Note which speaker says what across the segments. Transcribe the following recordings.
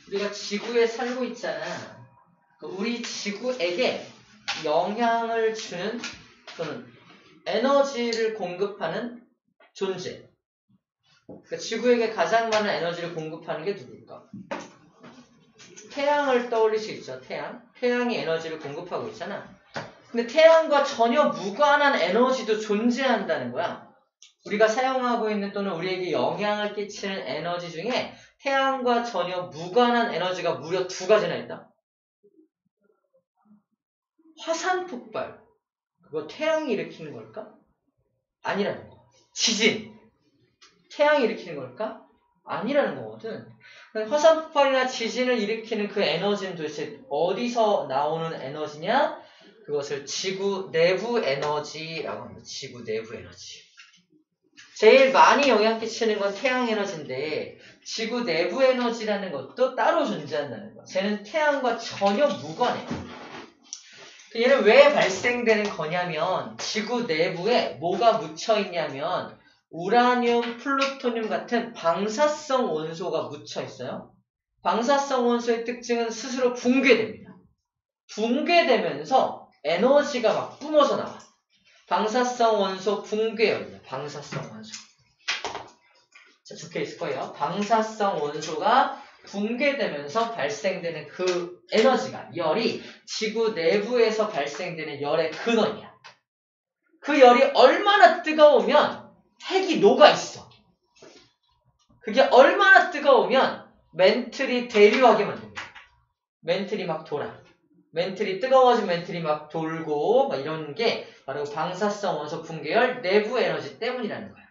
Speaker 1: 우리가 지구에 살고 있잖아. 우리 지구에게 영향을 주는 또는 에너지를 공급하는 존재. 그러니까 지구에게 가장 많은 에너지를 공급하는 게 누굴까? 태양을 떠올릴 수 있죠. 태양이 에너지를 공급하고 있잖아. 근데 태양과 전혀 무관한 에너지도 존재한다는 거야. 우리가 사용하고 있는 또는 우리에게 영향을 끼치는 에너지 중에 태양과 전혀 무관한 에너지가 무려 2가지나 있다. 화산 폭발. 그거 태양이 일으키는 걸까? 아니라는 거. 지진. 태양이 일으키는 걸까? 아니라는 거거든. 화산 폭발이나 지진을 일으키는 그 에너지는 도대체 어디서 나오는 에너지냐? 그것을 지구 내부 에너지라고 합니다. 지구 내부 에너지. 제일 많이 영향 끼치는 건 태양 에너지인데 지구 내부 에너지라는 것도 따로 존재한다는 거야. 쟤는 태양과 전혀 무관해요. 얘는 왜 발생되는 거냐면 지구 내부에 뭐가 묻혀 있냐면 우라늄, 플루토늄 같은 방사성 원소가 묻혀 있어요. 방사성 원소의 특징은 스스로 붕괴됩니다. 붕괴되면서 에너지가 막 뿜어져 나와. 방사성 원소 붕괴열입니다. 방사성 원소. 자, 적혀 있을 거예요. 방사성 원소가 붕괴되면서 발생되는 그 에너지가, 열이 지구 내부에서 발생되는 열의 근원이야. 그 열이 얼마나 뜨거우면 핵이 녹아있어. 그게 얼마나 뜨거우면 멘틀이 대류하게 만듭니다. 멘틀이 막 돌아. 멘틀이 뜨거워진 멘틀이 막 돌고 막 이런 게 바로 방사성 원소 붕괴열 내부 에너지 때문이라는 거야.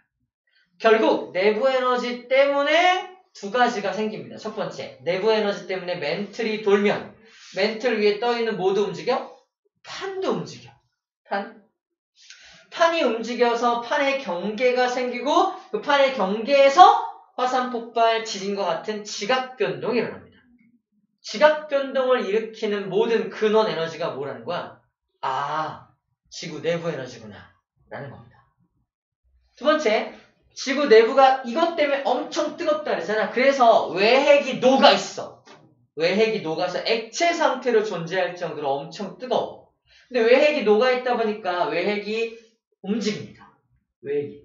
Speaker 1: 결국 내부 에너지 때문에 2가지가 생깁니다. 첫 번째, 내부 에너지 때문에 멘틀이 돌면 멘틀 위에 떠있는 뭐도 움직여? 판도 움직여. 판이 움직여서 판의 경계가 생기고 그 판의 경계에서 화산 폭발, 지진과 같은 지각 변동이 일어납니다. 지각 변동을 일으키는 모든 근원 에너지가 뭐라는 거야? 아, 지구 내부 에너지구나 라는 겁니다. 2번째, 지구 내부가 이것 때문에 엄청 뜨겁다 그랬잖아. 그래서 외핵이 녹아있어. 외핵이 녹아서 액체 상태로 존재할 정도로 엄청 뜨거워. 근데 외핵이 녹아있다 보니까 외핵이 움직입니다. 외핵이.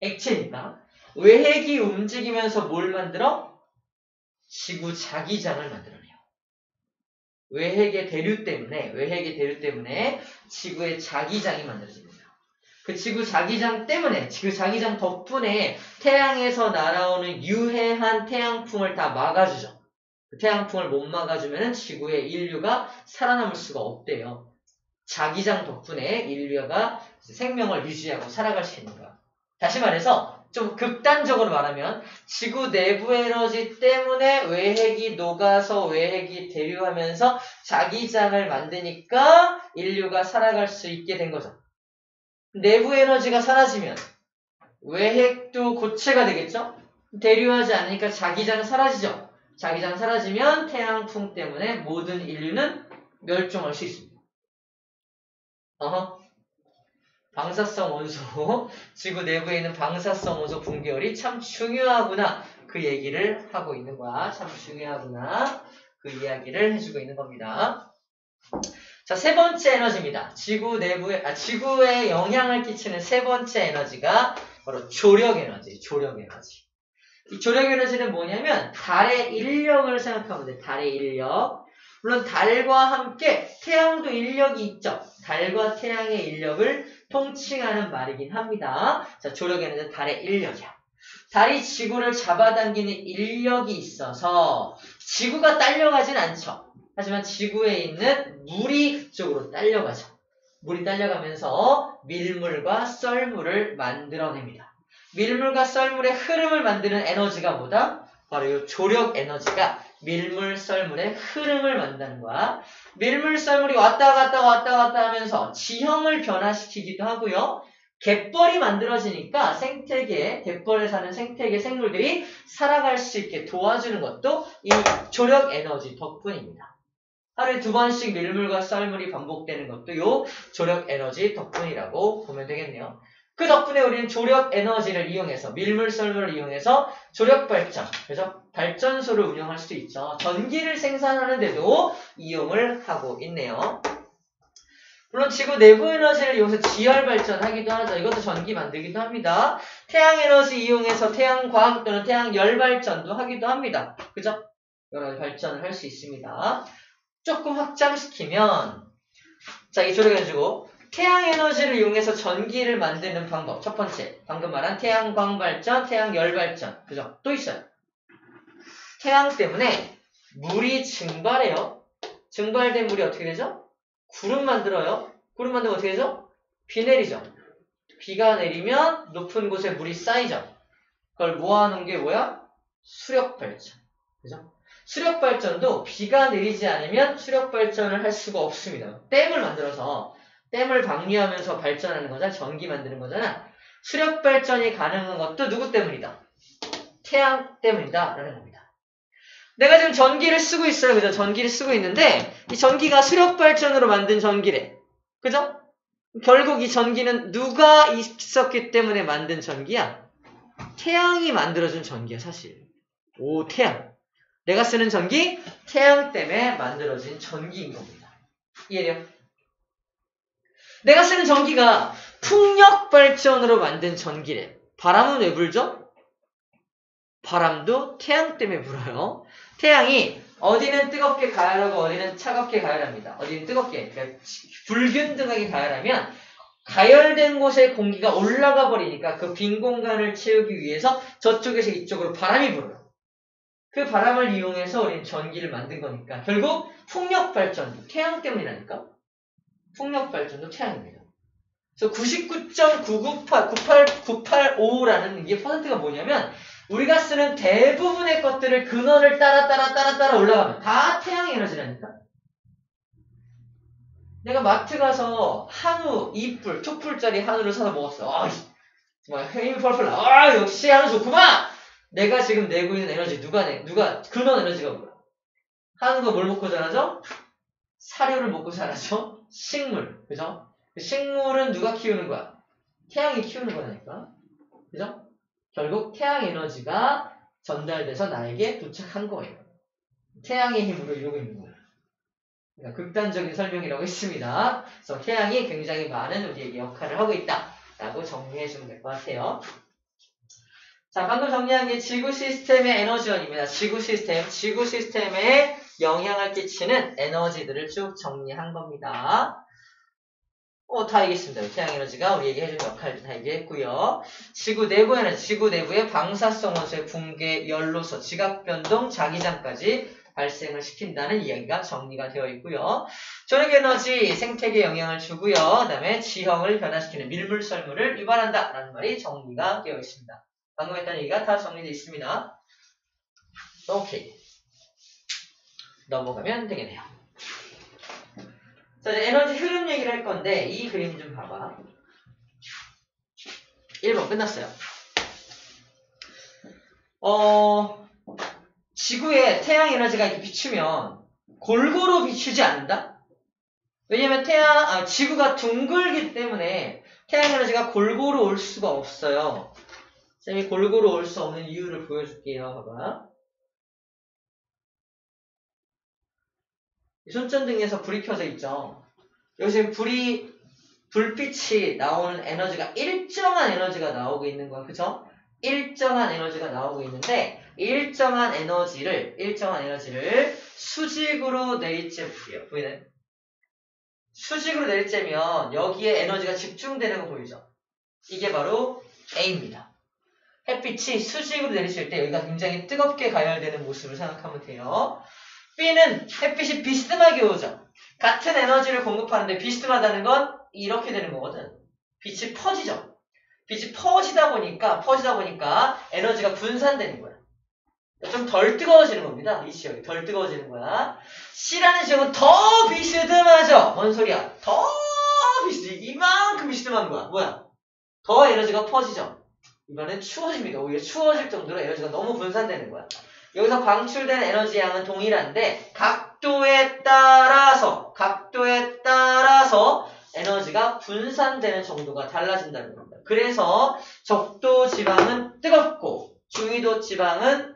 Speaker 1: 액체니까. 외핵이 움직이면서 뭘 만들어? 지구 자기장을 만들어내요. 외핵의 대류 때문에 지구의 자기장이 만들어집니다. 그 지구 자기장 때문에, 지구 자기장 덕분에 태양에서 날아오는 유해한 태양풍을 다 막아주죠. 그 태양풍을 못 막아주면 지구의 인류가 살아남을 수가 없대요. 자기장 덕분에 인류가 생명을 유지하고 살아갈 수 있는 거야. 다시 말해서 좀 극단적으로 말하면 지구 내부 에너지 때문에 외핵이 녹아서 외핵이 대류하면서 자기장을 만드니까 인류가 살아갈 수 있게 된 거죠. 내부 에너지가 사라지면 외핵도 고체가 되겠죠? 대류하지 않으니까 자기장 사라지죠? 자기장 사라지면 태양풍 때문에 모든 인류는 멸종할 수 있습니다. 방사성 원소, 지구 내부에 있는 방사성 원소 붕괴열이 참 중요하구나. 그 얘기를 하고 있는 거야. 참 중요하구나. 그 이야기를 해주고 있는 겁니다. 자, 3번째 에너지입니다. 지구에 영향을 끼치는 3번째 에너지가 바로 조력 에너지. 이 조력 에너지는 뭐냐면 달의 인력을 생각하면 돼. 달의 인력. 물론 달과 함께 태양도 인력이 있죠. 달과 태양의 인력을 통칭하는 말이긴 합니다. 자, 조력 에너지는 달의 인력이야. 달이 지구를 잡아당기는 인력이 있어서 지구가 딸려가진 않죠. 하지만 지구에 있는 물이 그쪽으로 딸려가죠. 물이 딸려가면서 밀물과 썰물을 만들어냅니다. 밀물과 썰물의 흐름을 만드는 에너지가 뭐다? 바로 이 조력 에너지가 밀물, 썰물의 흐름을 만드는 거야. 밀물, 썰물이 왔다 갔다 하면서 지형을 변화시키기도 하고요. 갯벌이 만들어지니까 생태계, 갯벌에 사는 생태계 생물들이 살아갈 수 있게 도와주는 것도 이 조력 에너지 덕분입니다. 하루에 2번씩 밀물과 썰물이 반복되는 것도 이 조력 에너지 덕분이라고 보면 되겠네요. 그 덕분에 우리는 조력 에너지를 이용해서 밀물, 썰물을 이용해서 조력 발전, 그죠? 발전소를 운영할 수도 있죠. 전기를 생산하는데도 이용을 하고 있네요. 물론 지구 내부 에너지를 이용해서 지열 발전하기도 하죠. 이것도 전기 만들기도 합니다. 태양 에너지 이용해서 태양광 또는 태양열 발전도 하기도 합니다. 그죠? 여러 가지 발전을 할 수 있습니다. 조금 확장시키면, 자, 이 조력해주고, 태양 에너지를 이용해서 전기를 만드는 방법. 첫 번째, 방금 말한 태양광 발전, 태양열 발전. 그죠? 또 있어요. 태양 때문에 물이 증발해요. 증발된 물이 어떻게 되죠? 구름 만들어요. 구름 만들면 어떻게 되죠? 비 내리죠. 비가 내리면 높은 곳에 물이 쌓이죠. 그걸 모아놓은 게 뭐야? 수력발전. 그죠? 수력발전도 비가 내리지 않으면 수력발전을 할 수가 없습니다. 댐을 만들어서 댐을 방류하면서 발전하는 거잖아. 전기 만드는 거잖아. 수력발전이 가능한 것도 누구 때문이다? 태양 때문이다. 라는 겁니다. 내가 지금 전기를 쓰고 있어요. 그죠? 전기를 쓰고 있는데 이 전기가 수력발전으로 만든 전기래. 그죠? 결국 이 전기는 누가 있었기 때문에 만든 전기야? 태양이 만들어준 전기야, 사실. 오, 태양. 내가 쓰는 전기, 태양 때문에 만들어진 전기인 겁니다. 이해돼요? 내가 쓰는 전기가 풍력발전으로 만든 전기래. 바람은 왜 불죠? 바람도 태양 때문에 불어요. 태양이 어디는 뜨겁게 가열하고 어디는 차갑게 가열합니다. 어디는 뜨겁게, 그러니까 불균등하게 가열하면 가열된 곳에 공기가 올라가 버리니까 그 빈 공간을 채우기 위해서 저쪽에서 이쪽으로 바람이 불어요. 그 바람을 이용해서 우리는 전기를 만든 거니까 결국 풍력발전도 태양 때문이라니까. 풍력발전도 태양입니다. 그래서 99.998985라는 이게 퍼센트가 뭐냐면 우리가 쓰는 대부분의 것들을 근원을 따라 올라가면 다 태양의 에너지라니까. 내가 마트 가서 한우 2불, 2불짜리 한우를 사서 먹었어. 정말 힘이 펄펄 나. 역시 한우 좋구만. 내가 지금 내고 있는 에너지 누가 근원 에너지가 뭐야? 한우가 뭘 먹고 자라죠? 사료를 먹고 자라죠? 식물. 그죠? 식물은 누가 키우는 거야? 태양이 키우는 거라니까. 그죠? 결국 태양 에너지가 전달돼서 나에게 도착한 거예요. 태양의 힘으로 이루고 있는 거예요. 그러니까 극단적인 설명이라고 했습니다. 그래서 태양이 굉장히 많은 우리에게 역할을 하고 있다라고 정리해주면 될 것 같아요. 자, 방금 정리한 게 지구 시스템의 에너지원입니다. 지구 시스템에 영향을 끼치는 에너지들을 쭉 정리한 겁니다. 다 얘기했습니다. 태양 에너지가 우리에게 해주는 역할도 다 얘기했고요. 지구 내부 에너지, 지구 내부의 방사성 원소의 붕괴, 연로소, 지각변동, 자기장까지 발생을 시킨다는 이야기가 정리가 되어 있고요. 조력 에너지 생태계에 영향을 주고요. 그 다음에 지형을 변화시키는 밀물설물을 유발한다 라는 말이 정리가 되어 있습니다. 방금 했던 얘기가 다 정리되어 있습니다. 오케이. 넘어가면 되겠네요. 자, 이제 에너지 흐름 얘기를 할 건데 이 그림 좀 봐봐. 1번 끝났어요. 지구에 태양 에너지가 이렇게 비추면 골고루 비추지 않는다? 왜냐면 지구가 둥글기 때문에 태양 에너지가 골고루 올 수가 없어요. 쌤이 골고루 올 수 없는 이유를 보여줄게요. 봐봐. 손전등에서 불이 켜져 있죠. 여기서 불빛이 나오는 에너지가 일정한 에너지가 나오고 있는 거야. 그쵸? 일정한 에너지가 나오고 있는데 일정한 에너지를 수직으로 내리쬐 보이나요? 수직으로 내리쬐면 여기에 에너지가 집중되는 거 보이죠? 이게 바로 A입니다. 햇빛이 수직으로 내리칠 때 여기가 굉장히 뜨겁게 가열되는 모습을 생각하면 돼요. B는 햇빛이 비스듬하게 오죠. 같은 에너지를 공급하는데 비스듬하다는 건 이렇게 되는 거거든. 빛이 퍼지죠. 빛이 퍼지다 보니까 에너지가 분산되는 거야. 좀 덜 뜨거워지는 겁니다. 이 지역이 덜 뜨거워지는 거야. C라는 지역은 더 비스듬하죠. 뭔 소리야? 더 이만큼 비스듬한 거야. 뭐야? 더 에너지가 퍼지죠. 이번엔 추워집니다. 오히려 추워질 정도로 에너지가 너무 분산되는 거야. 여기서 방출되는 에너지 양은 동일한데 각도에 따라서 에너지가 분산되는 정도가 달라진다는 겁니다. 그래서 적도 지방은 뜨겁고 중위도 지방은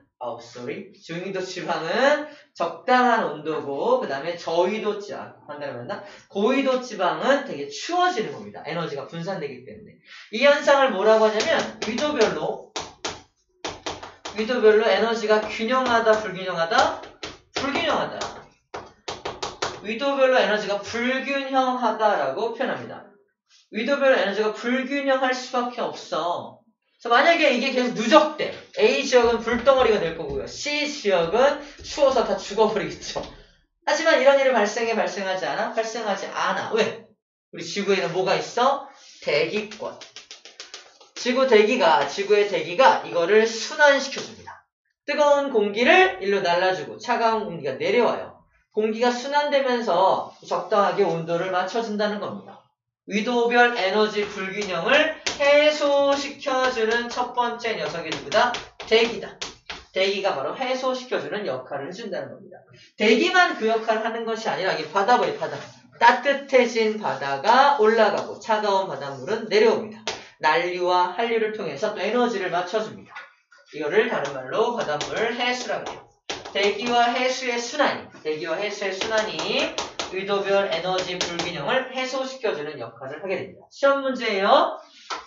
Speaker 1: 중위도 지방은 적당한 온도고, 그 다음에 저위도 지방, 반대로 말한다. 고위도 지방은 되게 추워지는 겁니다. 에너지가 분산되기 때문에. 이 현상을 뭐라고 하냐면, 위도별로 에너지가 균형하다, 불균형하다? 불균형하다. 위도별로 에너지가 불균형하다라고 표현합니다. 위도별로 에너지가 불균형할 수밖에 없어. 그래서 만약에 이게 계속 누적돼. A 지역은 불덩어리가 될 거고요. C 지역은 추워서 다 죽어버리겠죠. 하지만 이런 일이 발생하지 않아? 발생하지 않아. 왜? 우리 지구에는 뭐가 있어? 대기권. 지구의 대기가 이거를 순환시켜줍니다. 뜨거운 공기를 일로 날라주고 차가운 공기가 내려와요. 공기가 순환되면서 적당하게 온도를 맞춰준다는 겁니다. 위도별 에너지 불균형을 해소시켜주는 첫 번째 녀석이 누구다? 대기다. 대기가 바로 해소시켜주는 역할을 해준다는 겁니다. 대기만 그 역할을 하는 것이 아니라 이게 바다. 따뜻해진 바다가 올라가고 차가운 바닷물은 내려옵니다. 난류와 한류를 통해서 또 에너지를 맞춰줍니다. 이거를 다른 말로 바닷물 해수라고 해요. 대기와 해수의 순환이 위도별 에너지 불균형을 해소시켜주는 역할을 하게 됩니다. 시험 문제예요.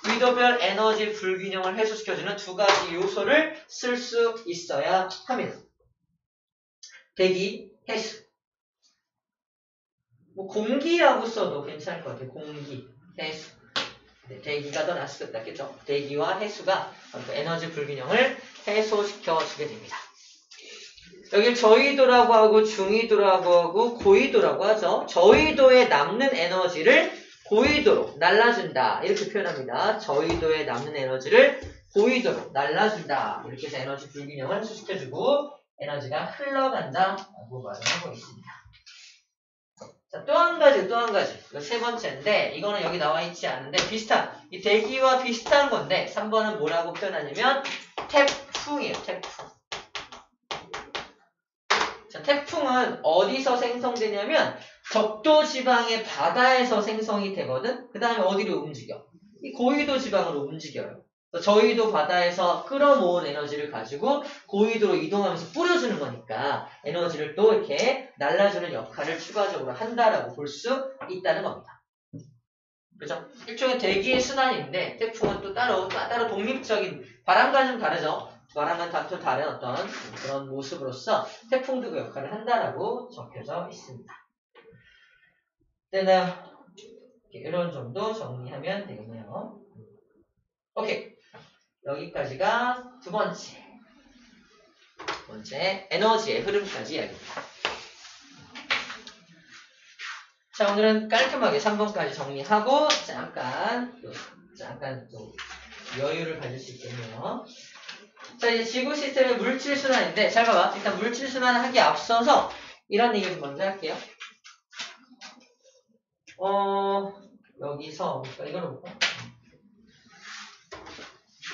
Speaker 1: 위도별 에너지 불균형을 해소시켜주는 두 가지 요소를 쓸 수 있어야 합니다. 대기, 해수. 뭐 공기라고 써도 괜찮을 것 같아요. 공기, 해수. 네, 대기가 더 낫을 것 같겠죠. 대기와 해수가 에너지 불균형을 해소시켜주게 됩니다. 여기 저위도라고 하고 중위도라고 하고 고위도라고 하죠. 저위도에 남는 에너지를 고위도로 날라준다. 이렇게 표현합니다. 저위도에 남는 에너지를 고위도로 날라준다. 이렇게 해서 에너지 불균형을 해소시켜주고 에너지가 흘러간다. 라고 말을 하고 있습니다. 자, 또 한 가지. 이거 세 번째인데, 이거는 여기 나와 있지 않은데, 이 대기와 비슷한 건데, 3번은 뭐라고 표현하냐면, 태풍이에요, 태풍. 자, 태풍은 어디서 생성되냐면, 적도 지방의 바다에서 생성이 되거든? 그 다음에 어디로 움직여? 이 고위도 지방으로 움직여요. 저위도 바다에서 끌어모은 에너지를 가지고 고위도로 이동하면서 뿌려주는 거니까 에너지를 또 이렇게 날라주는 역할을 추가적으로 한다라고 볼 수 있다는 겁니다. 그죠? 일종의 대기의 순환인데 태풍은 또 따로 독립적인 바람과는 좀 다르죠. 바람은 또 다른 어떤 그런 모습으로서 태풍도 그 역할을 한다라고 적혀져 있습니다. 되나요? 이런 정도 정리하면 되겠네요. 오케이. 여기까지가 두 번째 에너지의 흐름까지 이야기입니다. 자, 오늘은 깔끔하게 3번까지 정리하고 잠깐 또 여유를 가질 수 있겠네요. 자, 이제 지구 시스템의 물질 순환인데 잘 봐봐. 일단 물질 순환을 하기에 앞서서 이런 얘기 좀 먼저 할게요. 여기서 이거는 볼까?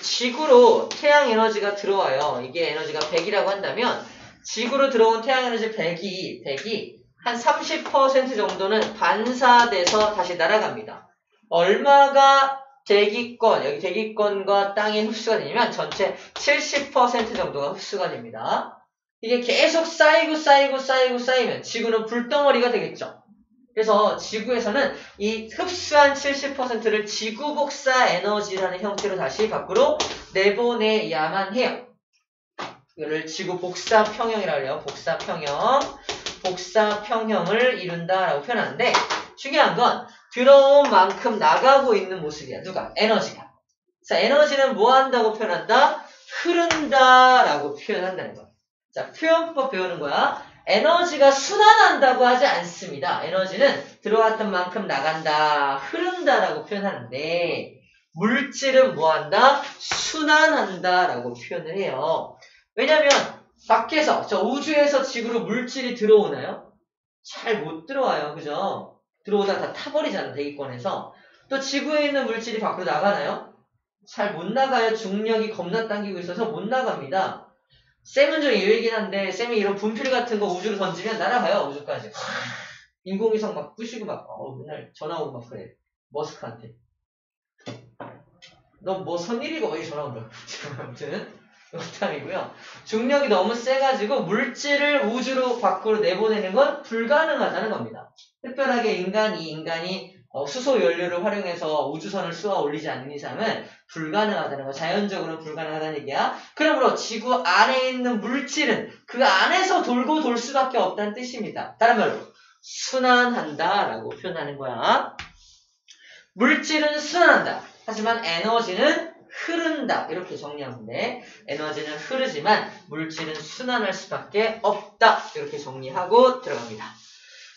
Speaker 1: 지구로 태양 에너지가 들어와요. 이게 에너지가 100이라고 한다면 지구로 들어온 태양 에너지 100이 한 30% 정도는 반사돼서 다시 날아갑니다. 얼마가 여기 대기권과 땅에 흡수가 되냐면 전체 70% 정도가 흡수가 됩니다. 이게 계속 쌓이면 지구는 불덩어리가 되겠죠. 그래서 지구에서는 이 흡수한 70%를 지구 복사 에너지라는 형태로 다시 밖으로 내보내야만 해요. 이거를 지구 복사 평형이라고 해요. 복사 평형을 이룬다라고 표현하는데 중요한 건 들어온 만큼 나가고 있는 모습이야. 누가? 에너지가. 자, 에너지는 뭐 한다고 표현한다? 흐른다라고 표현한다는 거야. 자, 표현법 배우는 거야. 에너지가 순환한다고 하지 않습니다. 에너지는 들어왔던 만큼 나간다, 흐른다라고 표현하는데 물질은 뭐한다? 순환한다라고 표현을 해요. 왜냐면 밖에서, 저 우주에서 지구로 물질이 들어오나요? 잘 못 들어와요. 그죠? 들어오다가 다 타버리잖아, 대기권에서. 또 지구에 있는 물질이 밖으로 나가나요? 잘 못 나가요. 중력이 겁나 당기고 있어서 못 나갑니다. 쌤은 좀 예외이긴 한데 쌤이 이런 분필 같은 거 우주로 던지면 날아가요. 우주까지. 인공위성 막 부시고 막 맨날 전화 오고 막 그래. 머스크한테. 너 뭐 선일이고 왜 전화 온다. 아무튼 농담이고요. 중력이 너무 세가지고 물질을 우주로 밖으로 내보내는 건 불가능하다는 겁니다. 특별하게 인간이 수소 연료를 활용해서 우주선을 쏘아 올리지 않는 이상은 불가능하다는 거. 자연적으로는 불가능하다는 얘기야. 그러므로 지구 안에 있는 물질은 그 안에서 돌고 돌 수밖에 없다는 뜻입니다. 다른 말로 순환한다라고 표현하는 거야. 물질은 순환한다. 하지만 에너지는 흐른다. 이렇게 정리하면 돼. 에너지는 흐르지만 물질은 순환할 수밖에 없다. 이렇게 정리하고 들어갑니다.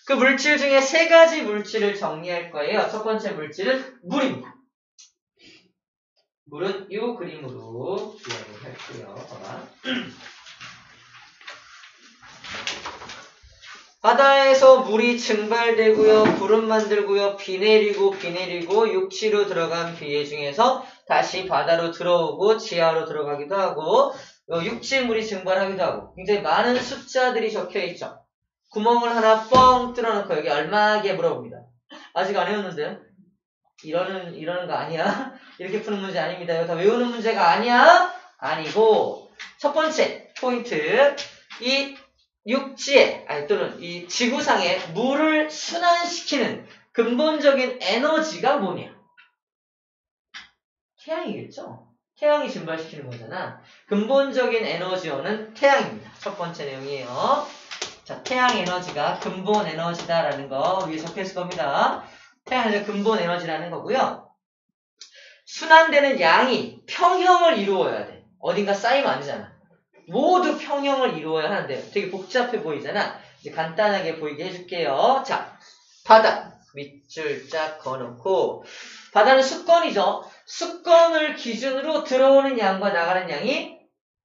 Speaker 1: 그 물질 중에 세 가지 물질을 정리할 거예요. 첫 번째 물질은 물입니다. 물은 이 그림으로 이야기를 할게요. 봐봐. 바다에서 물이 증발되고요. 구름 만들고요. 비 내리고 육지로 들어간 비에 중에서 다시 바다로 들어오고 지하로 들어가기도 하고 육지물이 증발하기도 하고 굉장히 많은 숫자들이 적혀있죠. 구멍을 하나 뻥 뚫어놓고 여기 얼마게 물어봅니다. 아직 안 외웠는데요? 이러는 거 아니야? 이렇게 푸는 문제 아닙니다. 이거 다 외우는 문제가 아니야? 아니고 첫 번째 포인트 이 육지에 또는 이 지구상에 물을 순환시키는 근본적인 에너지가 뭐냐? 태양이겠죠? 태양이 증발시키는 거잖아. 근본적인 에너지원은 태양입니다. 첫 번째 내용이에요. 자, 태양 에너지가 근본 에너지다라는 거 위에 적혀있을 겁니다. 태양 에너지가 근본 에너지라는 거고요. 순환되는 양이 평형을 이루어야 돼. 어딘가 쌓이면 안 되잖아. 모두 평형을 이루어야 하는데 되게 복잡해 보이잖아. 이제 간단하게 보이게 해줄게요. 자, 바다 밑줄 쫙 그어놓고 바다는 수건이죠. 수건을 기준으로 들어오는 양과 나가는 양이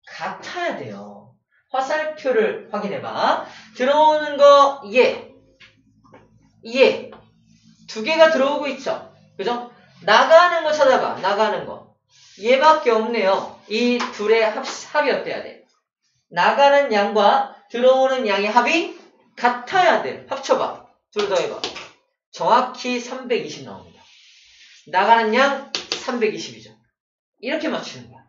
Speaker 1: 같아야 돼요. 화살표를 확인해봐. 들어오는 거 얘 두 개가 들어오고 있죠. 그죠? 나가는 거 찾아봐. 나가는 거 얘밖에 없네요. 이 둘의 합이 어때야 돼? 나가는 양과 들어오는 양의 합이 같아야 돼. 합쳐봐. 둘 더해봐. 정확히 320 나옵니다. 나가는 양 320이죠. 이렇게 맞추는 거야.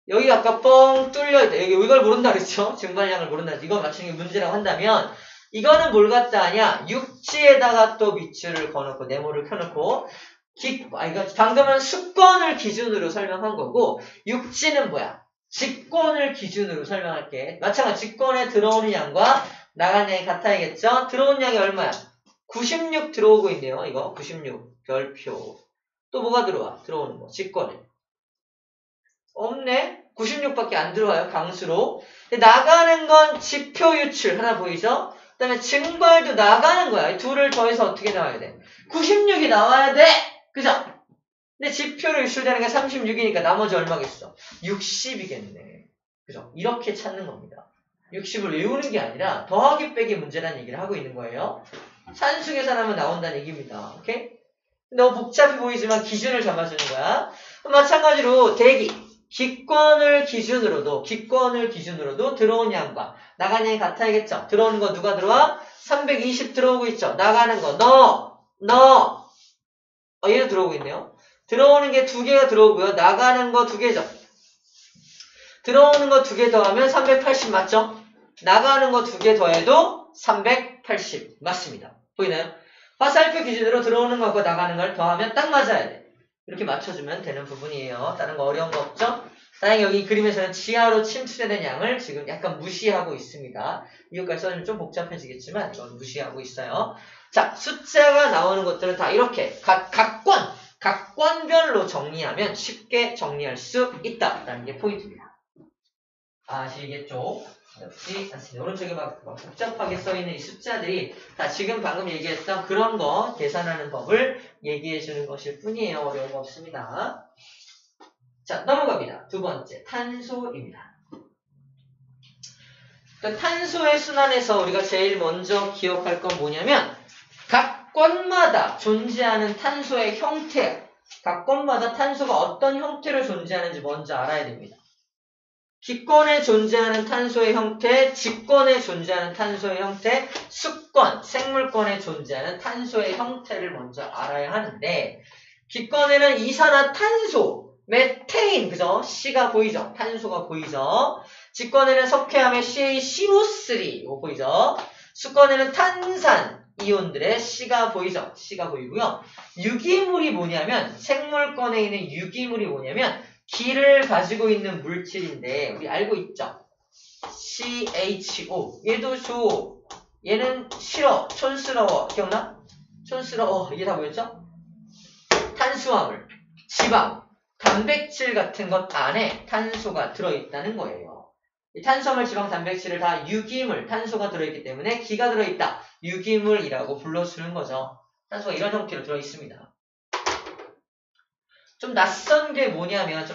Speaker 1: 여기 아까 뻥 뚫려있다. 여기 이걸 모른다 그랬죠? 증발량을 모른다. 이거 맞추는 게 문제라고 한다면 이거는 뭘 갖다 하냐? 육지에다가 또 밑줄을 거놓고 네모를 켜놓고 이거 방금은 수건을 기준으로 설명한 거고 육지는 뭐야? 직권을 기준으로 설명할게. 마찬가지 직권에 들어오는 양과 나가는 양이 같아야겠죠? 들어오는 양이 얼마야? 96 들어오고 있네요. 이거 96 별표. 또 뭐가 들어와? 들어오는 거 직권에 없네? 96밖에 안 들어와요. 강수로. 근데 나가는 건 지표 유출 하나 보이죠? 그 다음에 증발도 나가는 거야. 이 둘을 더해서 어떻게 나와야 돼? 96이 나와야 돼! 그죠? 근데 지표로 유출되는 게 36이니까 나머지 얼마겠어? 60이겠네. 그죠? 이렇게 찾는 겁니다. 60을 외우는 게 아니라 더하기 빼기 문제라는 얘기를 하고 있는 거예요. 산수 계산하면 나온다는 얘기입니다. 오케이? 너무 복잡해 보이지만 기준을 잡아주는 거야. 마찬가지로 대기. 기권을 기준으로도 들어온 양과 나가는 양이 같아야겠죠. 들어오는 거 누가 들어와? 320 들어오고 있죠. 나가는 거 얘도 들어오고 있네요. 들어오는 게 2개가 들어오고요. 나가는 거 2개죠. 들어오는 거 2개 더하면 380 맞죠? 나가는 거 2개 더해도 380 맞습니다. 보이나요? 화살표 기준으로 들어오는 거과 나가는 걸 더하면 딱 맞아야 돼. 이렇게 맞춰주면 되는 부분이에요. 다른 거 어려운 거 없죠? 다행히 여기 그림에서는 지하로 침투되는 양을 지금 약간 무시하고 있습니다. 이것까지 써주면 좀 복잡해지겠지만 이건 무시하고 있어요. 자, 숫자가 나오는 것들은 다 이렇게 각권별로 정리하면 쉽게 정리할 수 있다라는 게 포인트입니다. 아시겠죠? 어렵지 않습니다. 오른쪽에 막 복잡하게 써있는 이 숫자들이 다 지금 방금 얘기했던 그런 거 계산하는 법을 얘기해주는 것일 뿐이에요. 어려운 거 없습니다. 자, 넘어갑니다. 두 번째, 탄소입니다. 탄소의 순환에서 우리가 제일 먼저 기억할 건 뭐냐면 각 건마다 존재하는 탄소의 형태, 각 건마다 탄소가 어떤 형태로 존재하는지 먼저 알아야 됩니다. 기권에 존재하는 탄소의 형태, 직권에 존재하는 탄소의 형태, 수권, 생물권에 존재하는 탄소의 형태를 먼저 알아야 하는데 기권에는 이산화탄소, 메테인, 그죠? C가 보이죠? 탄소가 보이죠? 직권에는 석회암의 CaCO3, 이거 보이죠? 수권에는 탄산 이온들의 C가 보이죠? C가 보이고요. 유기물이 뭐냐면, 생물권에 있는 유기물이 뭐냐면, 기를 가지고 있는 물질인데, 우리 알고 있죠? CHO. 얘도 조. 얘는 싫어. 촌스러워. 기억나? 촌스러워. 이게 다 뭐였죠? 탄수화물, 지방, 단백질 같은 것 안에 탄소가 들어있다는 거예요. 이 탄수화물, 지방, 단백질을 다 유기물, 탄소가 들어있기 때문에 기가 들어있다. 유기물이라고 불러주는 거죠. 탄소가 이런 형태로 들어있습니다. 좀 낯선 게 뭐냐면,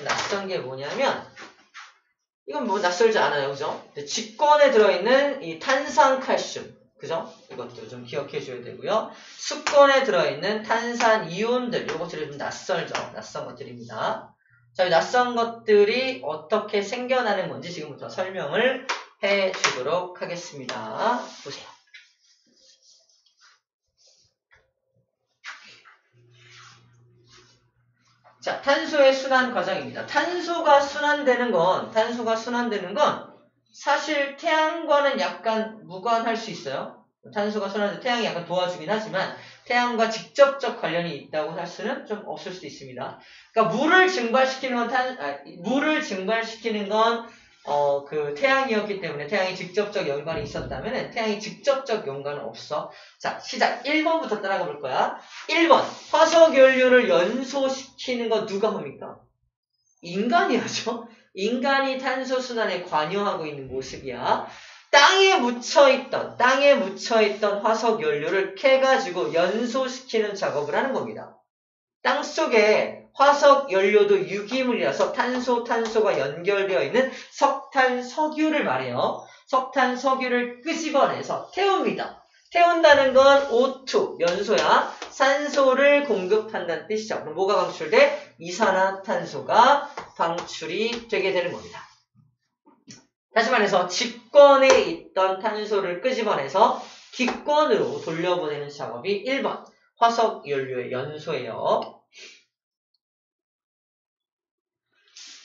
Speaker 1: 이건 뭐 낯설지 않아요. 그죠? 직권에 들어있는 이 탄산칼슘. 그죠? 이것도 좀 기억해 줘야 되고요. 수권에 들어있는 탄산 이온들. 이것들이 좀 낯설죠. 낯선 것들입니다. 자, 이 낯선 것들이 어떻게 생겨나는 건지 지금부터 설명을 해 주도록 하겠습니다. 보세요. 자, 탄소의 순환 과정입니다. 탄소가 순환되는 건 사실 태양과는 약간 무관할 수 있어요. 탄소가 순환돼서 태양이 약간 도와주긴 하지만 태양과 직접적 관련이 있다고 할 수는 좀 없을 수도 있습니다. 그러니까 물을 증발시키는 건 그 태양이었기 때문에 태양이 직접적 연관이 있었다면 태양이 직접적 연관은 없어. 자, 시작. 1번부터 따라가 볼 거야. 1번. 화석연료를 연소시키는 건 누가 합니까? 인간이 하죠. 인간이 탄소 순환에 관여하고 있는 모습이야. 땅에 묻혀있던 화석연료를 캐가지고 연소시키는 작업을 하는 겁니다. 땅 속에 화석연료도 유기물이라서 탄소가 연결되어 있는 석탄석유를 말해요. 석탄석유를 끄집어내서 태웁니다. 태운다는 건 O2, 연소야. 산소를 공급한다는 뜻이죠. 그럼 뭐가 방출돼? 이산화탄소가 방출이 되게 되는 겁니다. 다시 말해서 직권에 있던 탄소를 끄집어내서 기권으로 돌려보내는 작업이 1번 화석연료의 연소예요.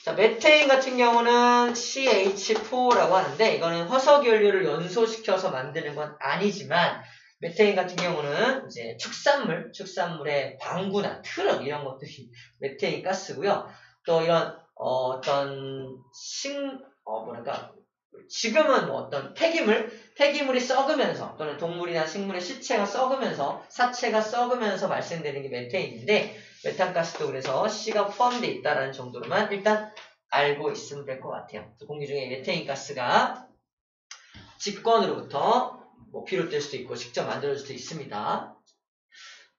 Speaker 1: 자, 메테인 같은 경우는 CH4라고 하는데 이거는 화석연료를 연소시켜서 만드는 건 아니지만 메테인 같은 경우는 이제 축산물의 방구나 트럭 이런 것들이 메테인 가스고요. 또 이런 지금은 뭐 어떤 폐기물이 썩으면서 또는 동물이나 식물의 사체가 썩으면서 발생되는 게 메테인인데 메탄가스도 그래서 C가 포함되어 있다는 정도로만 일단 알고 있으면 될 것 같아요. 공기 중에 메테인 가스가 직권으로부터 뭐 비롯될 수도 있고 직접 만들어질 수도 있습니다.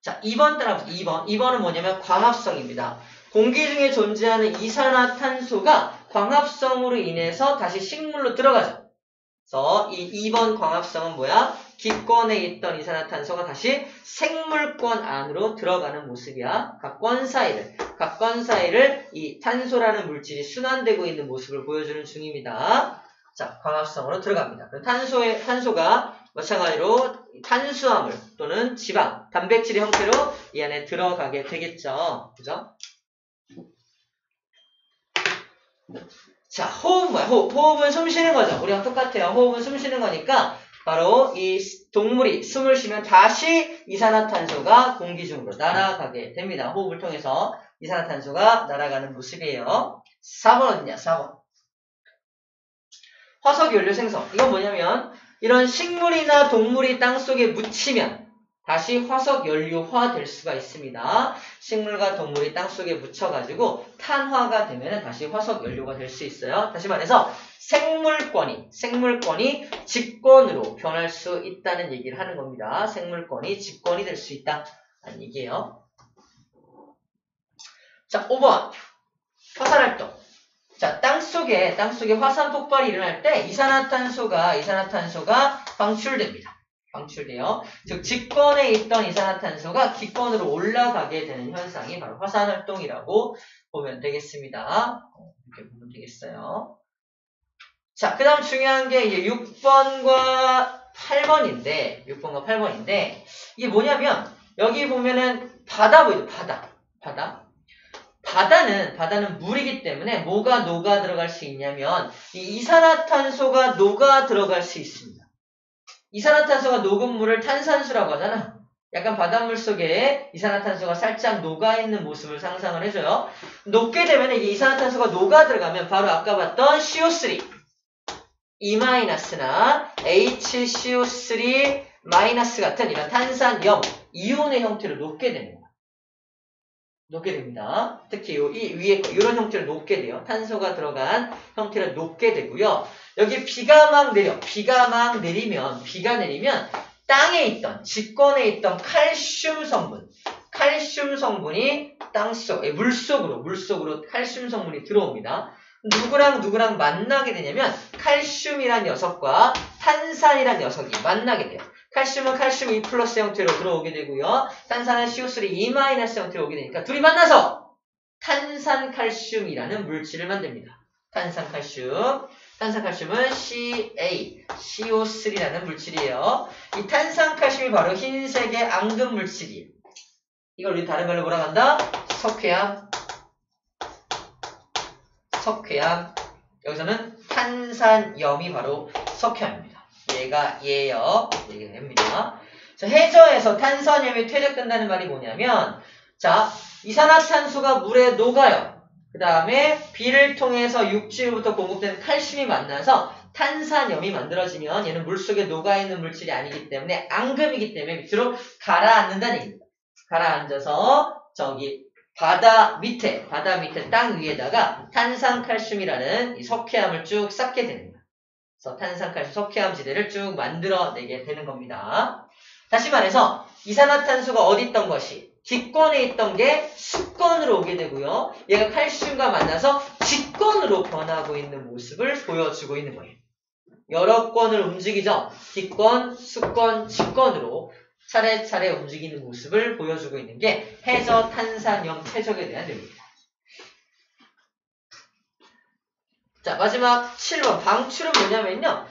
Speaker 1: 자, 2번 따라보세요. 2번은 뭐냐면 광합성입니다. 공기 중에 존재하는 이산화탄소가 광합성으로 인해서 다시 식물로 들어가죠. 그래서 이 2번 광합성은 뭐야? 기권에 있던 이산화탄소가 다시 생물권 안으로 들어가는 모습이야. 각 권 사이를 이 탄소라는 물질이 순환되고 있는 모습을 보여주는 중입니다. 자, 광합성으로 들어갑니다. 그럼 탄소가 마찬가지로 탄수화물 또는 지방, 단백질의 형태로 이 안에 들어가게 되겠죠. 그죠? 자, 호흡은 뭐야? 호흡은 숨 쉬는 거죠. 우리랑 똑같아요. 호흡은 숨 쉬는 거니까 바로 이 동물이 숨을 쉬면 다시 이산화탄소가 공기 중으로 날아가게 됩니다. 호흡을 통해서 이산화탄소가 날아가는 모습이에요. 4번 어디냐? 4번. 화석연료 생성. 이건 뭐냐면 이런 식물이나 동물이 땅속에 묻히면 다시 화석연료화 될 수가 있습니다. 식물과 동물이 땅속에 묻혀가지고 탄화가 되면 다시 화석연료가 될 수 있어요. 다시 말해서 생물권이 직권으로 변할 수 있다는 얘기를 하는 겁니다. 생물권이 직권이 될 수 있다는 얘기예요. 자, 5번 화산활동. 자, 땅속에 화산 폭발이 일어날 때 이산화탄소가 방출돼요. 즉 직권에 있던 이산화탄소가 기권으로 올라가게 되는 현상이 바로 화산활동이라고 보면 되겠습니다. 이렇게 보면 되겠어요. 자, 그 다음 중요한 게 이제 6번과 8번인데 이게 뭐냐면 여기 보면은 바다 보이죠? 바다. 바다는 물이기 때문에 뭐가 녹아 들어갈 수 있냐면 이 이산화탄소가 녹아 들어갈 수 있습니다. 이산화탄소가 녹은 물을 탄산수라고 하잖아. 약간 바닷물 속에 이산화탄소가 살짝 녹아있는 모습을 상상을 해줘요. 녹게 되면 이게 이산화탄소가 녹아 들어가면 바로 아까 봤던 CO3 E-나 HCO3- 같은 이런 탄산염 이온의 형태로 녹게 됩니다. 특히 이 위에 이런 형태로 녹게 돼요. 탄소가 들어간 형태로 녹게 되고요. 여기 비가 막 내리면 땅에 있던 직권에 있던 칼슘 성분이 땅속 물속으로 칼슘 성분이 들어옵니다. 누구랑 만나게 되냐면 칼슘이란 녀석과 탄산이란 녀석이 만나게 돼요. 칼슘은 칼슘 E+ 형태로 들어오게 되고요. 탄산은 CO3 E- 형태로 오게 되니까 둘이 만나서 탄산칼슘이라는 물질을 만듭니다. 탄산칼슘은 CaCO3라는 물질이에요. 이 탄산칼슘이 바로 흰색의 앙금 물질이에요. 이걸 우리 다른 말로 뭐라고 한다? 석회암. 여기서는 탄산염이 바로 석회암입니다. 얘예요. 얘입니다. 자, 해저에서 탄산염이 퇴적된다는 말이 뭐냐면, 자, 이산화탄소가 물에 녹아요. 그 다음에 비를 통해서 육지로부터 공급된 칼슘이 만나서 탄산염이 만들어지면 얘는 물속에 녹아있는 물질이 아니기 때문에 앙금이기 때문에 밑으로 가라앉는다는 얘기입니다. 가라앉아서 저기 바다 밑에 땅 위에다가 탄산칼슘이라는 이 석회암을 쭉 쌓게 됩니다. 그래서 탄산칼슘 석회암 지대를 쭉 만들어내게 되는 겁니다. 다시 말해서 이산화탄소가 어디 있던 것이 기권에 있던 게 수권으로 오게 되고요. 얘가 칼슘과 만나서 직권으로 변하고 있는 모습을 보여주고 있는 거예요. 여러 권을 움직이죠. 기권, 수권, 직권으로 차례차례 움직이는 모습을 보여주고 있는 게 해저 탄산염 퇴적에 대한 내용입니다. 자, 마지막 7번 방출은 뭐냐면요.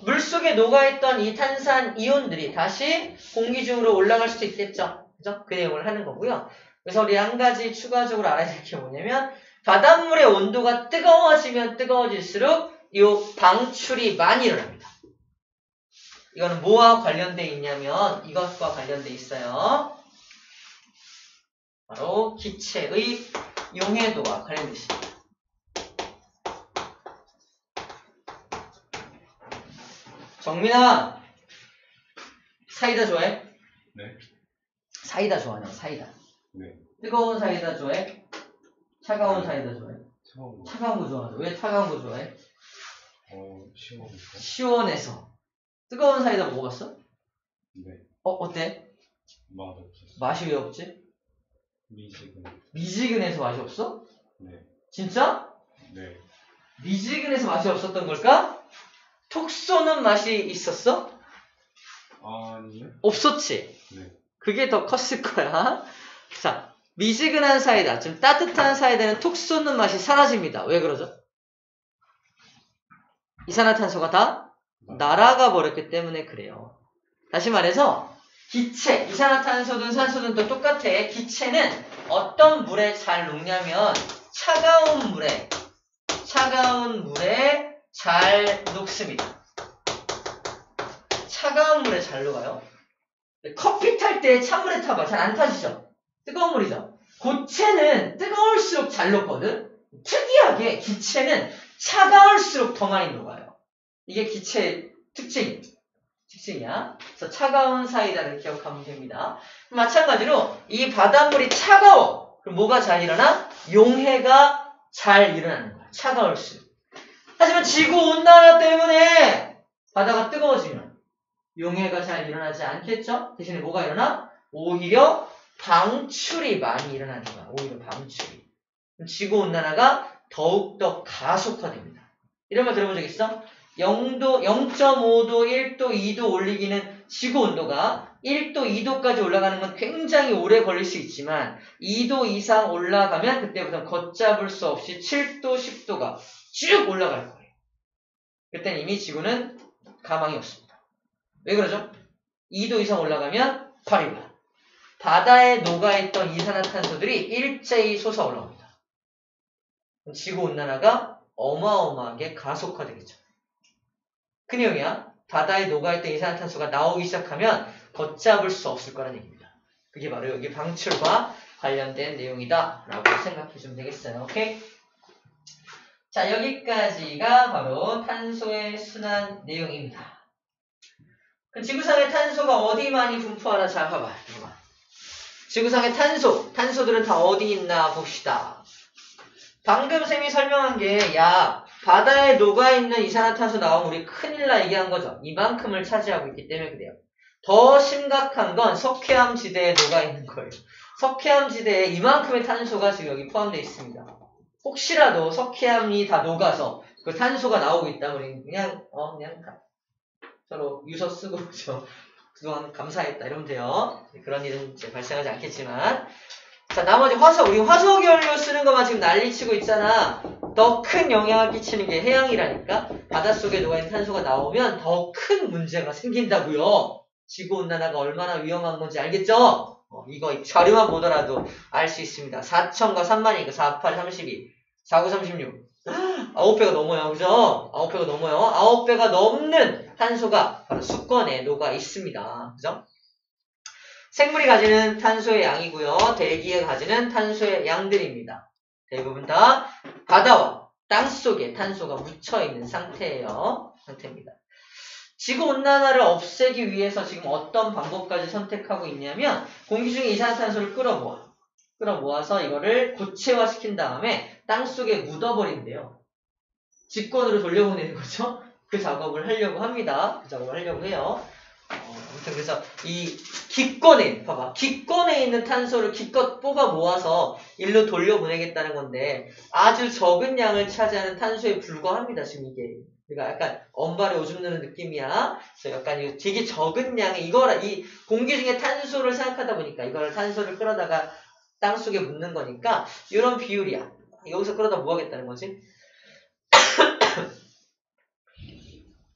Speaker 1: 물속에 녹아있던 이 탄산 이온들이 다시 공기 중으로 올라갈 수도 있겠죠. 그죠? 그 내용을 하는 거고요. 그래서 우리 한 가지 추가적으로 알아야 될 게 뭐냐면 바닷물의 온도가 뜨거워지면 뜨거워질수록 이 방출이 많이 일어납니다. 이거는 뭐와 관련돼 있냐면 이것과 관련돼 있어요. 바로 기체의 용해도와 관련돼 있습니다. 정민아, 사이다 좋아해?
Speaker 2: 네.
Speaker 1: 사이다 좋아하냐? 사이다.
Speaker 2: 네.
Speaker 1: 뜨거운 사이다 좋아해? 차가운 사이다 좋아해?
Speaker 2: 차가운
Speaker 1: 차가운 거 좋아하죠. 왜 차가운 거 좋아해?
Speaker 2: 시원해서.
Speaker 1: 시원해서. 뜨거운 사이다 먹어봤어?
Speaker 2: 네.
Speaker 1: 어때?
Speaker 2: 맛없었어.
Speaker 1: 맛이 왜 없지?
Speaker 2: 미지근해서
Speaker 1: 맛이 없어?
Speaker 2: 네.
Speaker 1: 진짜?
Speaker 2: 네.
Speaker 1: 미지근해서 맛이 없었던 걸까? 톡 쏘는 맛이 있었어?
Speaker 2: 아니요.
Speaker 1: 없었지?
Speaker 2: 네.
Speaker 1: 그게 더 컸을 거야. 자, 미지근한 사이다, 좀 따뜻한 사이다는 톡 쏘는 맛이 사라집니다. 왜 그러죠? 이산화탄소가 다 날아가 버렸기 때문에 그래요. 다시 말해서 기체, 이산화탄소든 산소든 또 똑같아. 기체는 어떤 물에 잘 녹냐면 차가운 물에 잘 녹습니다. 차가운 물에 잘 녹아요. 커피 탈 때 찬물에 타봐. 잘 안 타지죠? 뜨거운 물이죠? 고체는 뜨거울수록 잘 녹거든? 특이하게 기체는 차가울수록 더 많이 녹아요. 이게 기체의 특징이야. 그래서 차가운 사이다를 기억하면 됩니다. 마찬가지로 이 바닷물이 차가워. 그럼 뭐가 잘 일어나? 용해가 잘 일어나는 거야. 차가울수록. 하지만 지구온난화 때문에 바다가 뜨거워지면 용해가 잘 일어나지 않겠죠? 대신에 뭐가 일어나? 오히려 방출이 많이 일어나는 거야. 오히려 방출이. 그럼 지구온난화가 더욱더 가속화됩니다. 이런 말 들어본 적 있어? 0도, 0.5도, 1도, 2도 올리기는 지구온도가 1도, 2도까지 올라가는 건 굉장히 오래 걸릴 수 있지만 2도 이상 올라가면 그때부터 걷잡을 수 없이 7도, 10도가 쭉 올라갈 거예요. 그때는 이미 지구는 가망이 없습니다. 왜 그러죠? 2도 이상 올라가면 바로 이거야. 바다에 녹아있던 이산화탄소들이 일제히 솟아 올라옵니다. 지구온난화가 어마어마하게 가속화되겠죠. 그 내용이야. 바다에 녹아있던 이산화탄소가 나오기 시작하면 걷잡을 수 없을 거라는 얘기입니다. 그게 바로 여기 방출과 관련된 내용이다 라고 생각해주면 되겠어요. 오케이? 자, 여기까지가 바로 탄소의 순환 내용입니다. 그럼 지구상의 탄소가 어디 많이 분포하나 잘 봐봐. 지구상의 탄소들은 다 어디 있나 봅시다. 방금 쌤이 설명한 게, 야, 바다에 녹아있는 이산화탄소 나오면 우리 큰일 나 얘기한 거죠. 이만큼을 차지하고 있기 때문에 그래요. 더 심각한 건 석회암 지대에 녹아있는 거예요. 석회암 지대에 이만큼의 탄소가 지금 여기 포함되어 있습니다. 혹시라도 석회암이 다 녹아서 그 탄소가 나오고 있다면 우리 그냥 서로 유서 쓰고 그동안 감사했다 이러면 돼요. 그런 일은 이제 발생하지 않겠지만, 자, 나머지 우리 화석연료 쓰는 것만 지금 난리치고 있잖아. 더 큰 영향을 끼치는 게 해양이라니까. 바닷속에 녹아있는 탄소가 나오면 더 큰 문제가 생긴다고요. 지구온난화가 얼마나 위험한 건지 알겠죠? 이거 자료만 보더라도 알 수 있습니다. 4천과 3만이니까 4, 8, 32, 4, 9, 36. 9배가 넘어요. 그죠? 9배가 넘어요. 9배가 넘는 탄소가 바로 수권에 녹아 있습니다. 그죠? 생물이 가지는 탄소의 양이고요. 대기에 가지는 탄소의 양들입니다. 대부분 다 바다와 땅 속에 탄소가 묻혀있는 상태입니다. 지구온난화를 없애기 위해서 지금 어떤 방법까지 선택하고 있냐면, 공기 중에 이산화탄소를 끌어모아서 이거를 고체화시킨 다음에 땅 속에 묻어버린대요. 직권으로 돌려보내는 거죠. 그 작업을 하려고 합니다. 그 작업을 하려고 해요. 아무튼 그래서 이 기권에 있는 탄소를 기껏 뽑아 모아서 일로 돌려보내겠다는 건데, 아주 적은 양을 차지하는 탄소에 불과합니다. 지금 이게. 그러니까 약간 엄발에 오줌 누는 느낌이야. 그래서 약간 되게 적은 양의 이 공기 중에 탄소를 생각하다 보니까 이걸 탄소를 끌어다가 땅 속에 묻는 거니까 이런 비율이야. 여기서 끌어다 뭐 하겠다는 거지?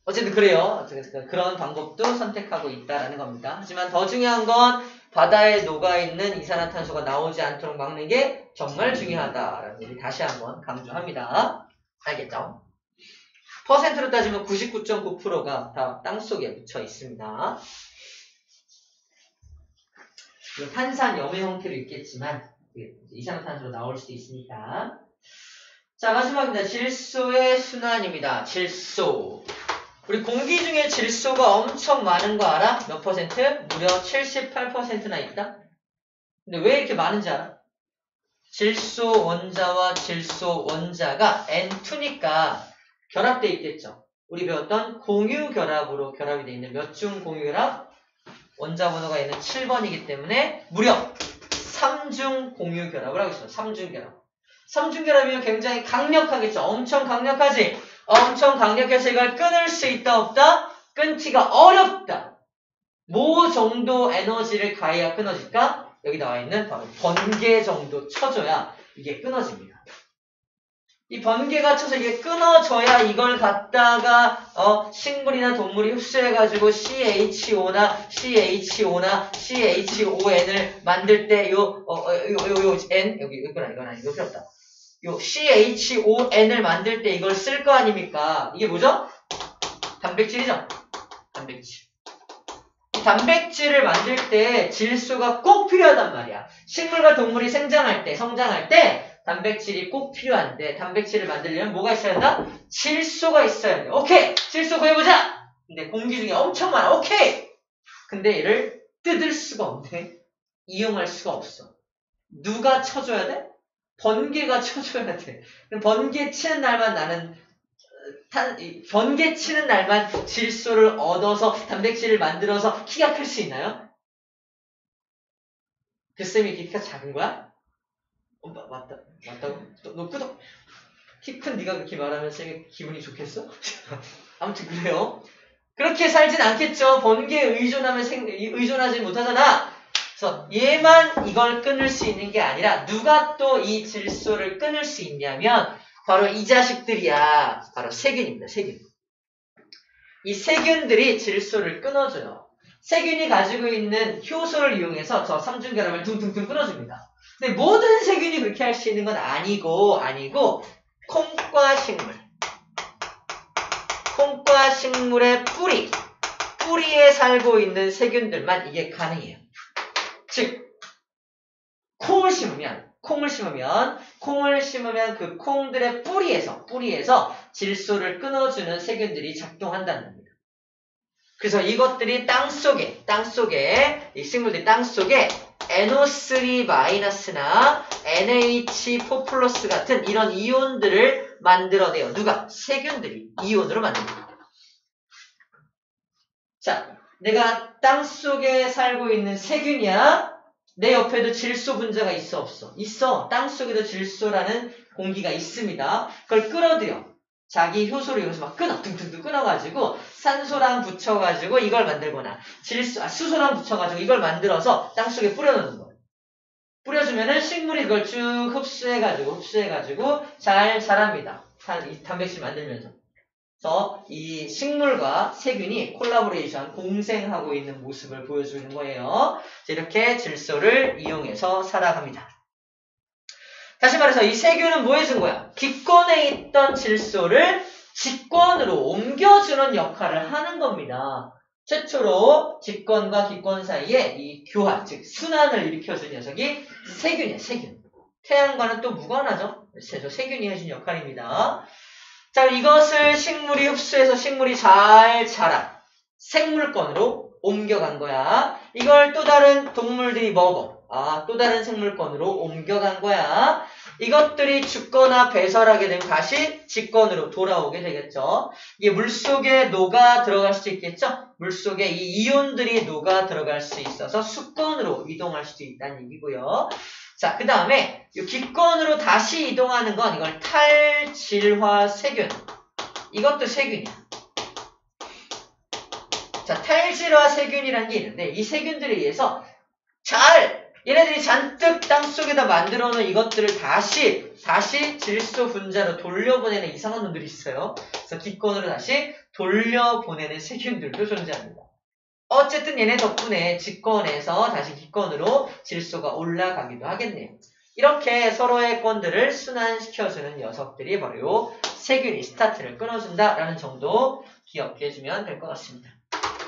Speaker 1: 어쨌든 그래요. 그런 방법도 선택하고 있다라는 겁니다. 하지만 더 중요한 건 바다에 녹아있는 이산화탄소가 나오지 않도록 막는 게 정말 중요하다라는 얘기 다시 한번 강조합니다. 알겠죠? 퍼센트로 따지면 99.9%가 다 땅속에 묻혀 있습니다. 탄산 염의 형태로 있겠지만 이산화탄소로 나올 수도 있으니까. 자, 마지막입니다. 질소의 순환입니다. 질소. 우리 공기 중에 질소가 엄청 많은 거 알아? 몇 퍼센트? 무려 78%나 있다? 근데 왜 이렇게 많은지 알아? 질소 원자와 질소 원자가 N2니까 결합되어 있겠죠. 우리 배웠던 공유결합으로 결합이 되어 있는 몇 중 공유결합? 원자 번호가 있는 7번이기 때문에 무려 3중 공유결합을 하고 있어요. 3중 결합. 3중 결합이면 굉장히 강력하겠죠. 엄청 강력하지? 엄청 강력해서 이걸 끊을 수 있다 없다? 끊기가 어렵다. 뭐 정도 에너지를 가해야 끊어질까? 여기 나와 있는 바로 번개 정도 쳐줘야 이게 끊어집니다. 이 번개가 쳐서 이게 끊어져야 이걸 갖다가 식물이나 동물이 흡수해가지고 CHO나 CHON을 만들 때 N 여기 이건 이거 필요 없다. 요 CHON을 만들 때 이걸 쓸 거 아닙니까? 이게 뭐죠? 단백질이죠? 단백질. 이 단백질을 만들 때 질소가 꼭 필요하단 말이야. 식물과 동물이 성장할 때 단백질이 꼭 필요한데, 단백질을 만들려면 뭐가 있어야 한다? 질소가 있어야 돼. 오케이! 질소 구해보자! 근데 공기 중에 엄청 많아. 오케이! 근데 얘를 뜯을 수가 없네. 이용할 수가 없어. 누가 쳐줘야 돼? 번개가 쳐줘야 돼. 번개 치는 날만 번개 치는 날만 질소를 얻어서 단백질을 만들어서 키가 클 수 있나요? 그 쌤이 키가 작은 거야? 맞다고? 너 끄덕. 키 큰 네가 그렇게 말하면 쌤이 기분이 좋겠어? 아무튼 그래요. 그렇게 살진 않겠죠. 번개에 의존하지 못하잖아. 그래서 얘만 이걸 끊을 수 있는 게 아니라 누가 또 이 질소를 끊을 수 있냐면 바로 이 자식들이야. 바로 세균입니다. 세균. 이 세균들이 질소를 끊어줘요. 세균이 가지고 있는 효소를 이용해서 저 삼중결합을 둥둥둥 끊어줍니다. 근데 모든 세균이 그렇게 할 수 있는 건 아니고 콩과 식물. 콩과 식물의 뿌리에 살고 있는 세균들만 이게 가능해요. 즉, 콩을 심으면 그 콩들의 뿌리에서 질소를 끊어주는 세균들이 작동한다는 겁니다. 그래서 이것들이 땅속에 이 식물들이 땅속에 NO3-나 NH4+ 같은 이런 이온들을 만들어내요. 누가? 세균들이 이온으로 만듭니다. 자, 내가 땅속에 살고 있는 세균이야? 내 옆에도 질소 분자가 있어, 없어? 있어. 땅속에도 질소라는 공기가 있습니다. 그걸 끌어들여. 자기 효소를 이용해서 막 둥둥둥 끊어가지고 산소랑 붙여가지고 이걸 만들거나 수소랑 붙여가지고 이걸 만들어서 땅속에 뿌려놓는 거예요. 뿌려주면은 식물이 그걸 쭉 흡수해가지고 잘 자랍니다. 이 단백질 만들면서. 그래서 이 식물과 세균이 콜라보레이션, 공생하고 있는 모습을 보여주는 거예요. 이렇게 질소를 이용해서 살아갑니다. 다시 말해서 이 세균은 뭐 해준 거야? 기권에 있던 질소를 직권으로 옮겨주는 역할을 하는 겁니다. 최초로 직권과 기권 사이에 이 교환, 즉 순환을 일으켜준 녀석이 세균이야, 세균. 태양과는 또 무관하죠? 그래서 세균이 해준 역할입니다. 자, 이것을 식물이 흡수해서 식물이 잘 자라. 생물권으로 옮겨간 거야. 이걸 또 다른 동물들이 먹어. 또 다른 생물권으로 옮겨간 거야. 이것들이 죽거나 배설하게 되면 다시 직권으로 돌아오게 되겠죠. 이게 물속에 녹아 들어갈 수도 있겠죠. 물속에 이 이온들이 녹아 들어갈 수 있어서 수권으로 이동할 수도 있다는 얘기고요. 자, 그 다음에 이 기권으로 다시 이동하는 건 이걸 탈질화 세균. 이것도 세균이야. 자, 탈질화 세균이라는 게 있는데 이 세균들에 의해서 얘네들이 잔뜩 땅속에다 만들어 놓은 이것들을 다시 질소 분자로 돌려보내는 이상한 놈들이 있어요. 그래서 기권으로 다시 돌려보내는 세균들도 존재합니다. 어쨌든 얘네 덕분에 직권에서 다시 기권으로 질소가 올라가기도 하겠네요. 이렇게 서로의 권들을 순환시켜주는 녀석들이 바로 세균이 스타트를 끊어준다라는 정도 기억해주면 될 것 같습니다.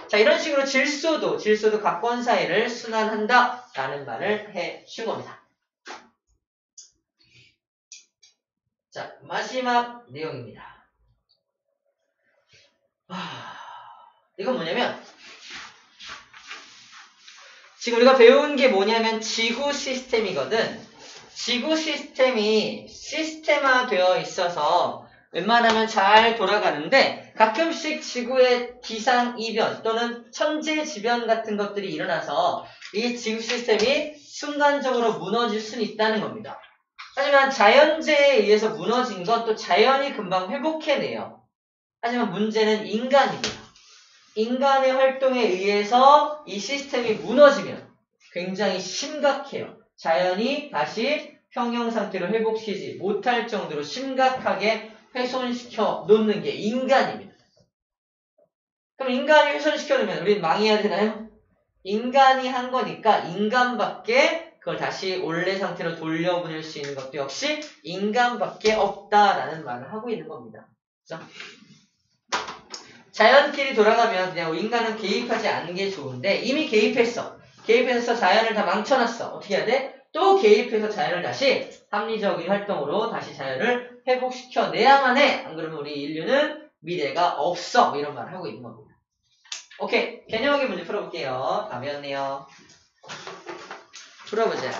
Speaker 1: 자, 이런 식으로 질소도 각권 사이를 순환한다라는 말을 해준 겁니다. 자, 마지막 내용입니다. 이건 뭐냐면 지금 우리가 배운 게 뭐냐면 지구 시스템이거든. 지구 시스템이 시스템화되어 있어서 웬만하면 잘 돌아가는데 가끔씩 지구의 기상이변 또는 천재지변 같은 것들이 일어나서 이 지구 시스템이 순간적으로 무너질 수는 있다는 겁니다. 하지만 자연재해에 의해서 무너진 건 또 자연이 금방 회복해내요. 하지만 문제는 인간입니다. 인간의 활동에 의해서 이 시스템이 무너지면 굉장히 심각해요. 자연이 다시 평형 상태로 회복시키지 못할 정도로 심각하게 훼손시켜 놓는 게 인간입니다. 그럼 인간이 훼손시켜 놓으면 우리는 망해야 되나요? 인간이 한 거니까 인간밖에 그걸 다시 원래 상태로 돌려보낼 수 있는 것도 역시 인간밖에 없다라는 말을 하고 있는 겁니다. 그렇죠? 자연끼리 돌아가면 그냥 인간은 개입하지 않는 게 좋은데 이미 개입해서 자연을 다 망쳐놨어. 어떻게 해야 돼? 또 개입해서 자연을 다시 합리적인 활동으로 다시 자연을 회복시켜내야만 해. 안 그러면 우리 인류는 미래가 없어. 이런 말을 하고 있는 겁니다. 오케이. 개념하게 문제 풀어볼게요. 다 배웠네요. 풀어보자.